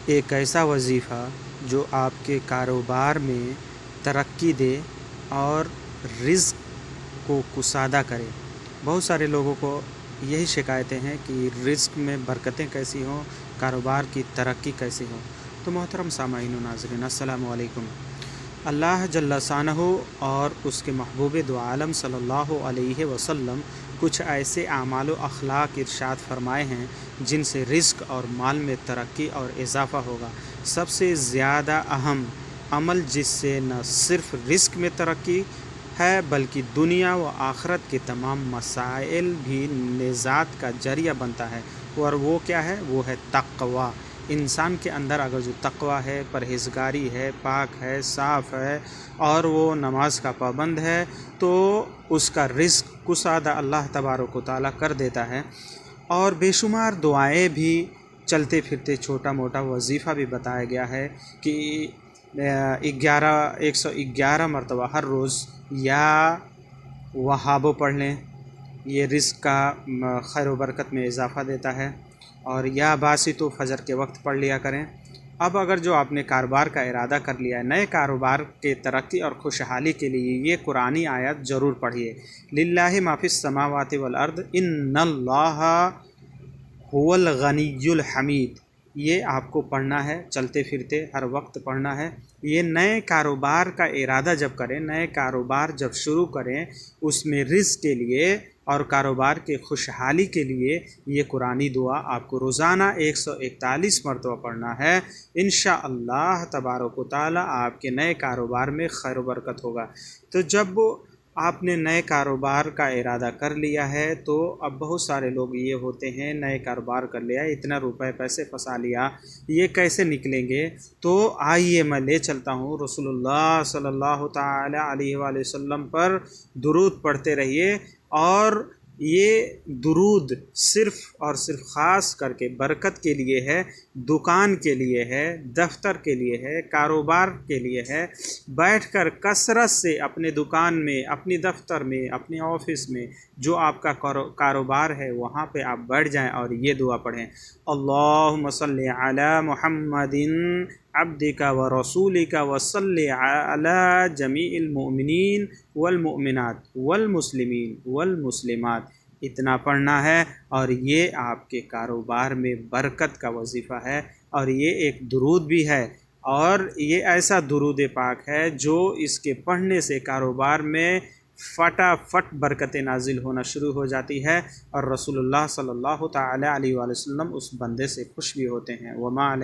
ایک ایسا وظیفہ جو آپ کے کاروبار میں ترقی دے اور رزق کو کشادہ کرے۔ بہت سارے لوگوں کو یہی شکایتیں ہیں کہ رزق میں برکتیں کیسی ہوں، کاروبار کی ترقی کیسی ہوں۔ تو محترم سامعین و ناظرین، السلام علیکم۔ اللہ جل شانہ اور اس کے محبوب دو عالم صلی اللہ علیہ وسلم کچھ ایسے اعمال و اخلاق ارشاد فرمائے ہیں جن سے رزق اور مال میں ترقی اور اضافہ ہوگا۔ سب سے زیادہ اہم عمل جس سے نہ صرف رزق میں ترقی ہے بلکہ دنیا و آخرت کے تمام مسائل بھی نجات کا ذریعہ بنتا ہے، اور وہ کیا ہے؟ وہ ہے تقوی۔ انسان کے اندر اگر جو تقوی ہے، پرہیزگاری ہے، پاک ہے، صاف ہے اور وہ نماز کا پابند ہے تو اس کا رزق کشادہ اللہ تبارک و تعالیٰ کر دیتا ہے۔ اور بے شمار دعائیں بھی چلتے پھرتے چھوٹا موٹا وظیفہ بھی بتایا گیا ہے کہ 111 مرتبہ ہر روز یا وہابو پڑھ لیں، یہ رزق کا خیر و برکت میں اضافہ دیتا ہے، اور یا باسطو فجر کے وقت پڑھ لیا کریں۔ اب اگر جو آپ نے کاروبار کا ارادہ کر لیا ہے، نئے کاروبار کے ترقی اور خوشحالی کے لیے یہ قرآنی آیت ضرور پڑھیے۔ للہ ما فی السماوات والارض ان اللہ هو الغنی الحمید، یہ آپ کو پڑھنا ہے، چلتے پھرتے ہر وقت پڑھنا ہے۔ یہ نئے کاروبار کا ارادہ جب کریں، نئے کاروبار جب شروع کریں، اس میں رزق کے لیے اور کاروبار کے خوشحالی کے لیے یہ قرآنی دعا آپ کو روزانہ 141 مرتبہ پڑھنا ہے۔ انشاءاللہ تبارک و تعالی آپ کے نئے کاروبار میں خیر و برکت ہوگا۔ تو جب آپ نے نئے کاروبار کا ارادہ کر لیا ہے تو اب بہت سارے لوگ یہ ہوتے ہیں، نئے کاروبار کر لیا، اتنا روپے پیسے پھنسا لیا، یہ کیسے نکلیں گے؟ تو آئیے میں لے چلتا ہوں رسول اللہ صلی اللہ تعالی علیہ وآلہ وسلم پر درود پڑھتے رہیے، اور یہ درود صرف اور صرف خاص کر کے برکت کے لیے ہے، دکان کے لیے ہے، دفتر کے لیے ہے، کاروبار کے لیے ہے۔ بیٹھ کر کثرت سے اپنے دکان میں، اپنی دفتر میں، اپنے آفس میں جو آپ کا کاروبار ہے وہاں پہ آپ بیٹھ جائیں اور یہ دعا پڑھیں: اللہم صلی علی محمد عبدک و رسولک و صلی علی جمیع المؤمنین والمؤمنات والمسلمین والمسلمات۔ اتنا پڑھنا ہے، اور یہ آپ کے کاروبار میں برکت کا وظیفہ ہے، اور یہ ایک درود بھی ہے، اور یہ ایسا درود پاک ہے جو اس کے پڑھنے سے کاروبار میں فٹافٹ برکتیں نازل ہونا شروع ہو جاتی ہے، اور رسول اللہ صلی اللہ تعالی علیہ وآلہ وسلم اس بندے سے خوش بھی ہوتے ہیں۔ وما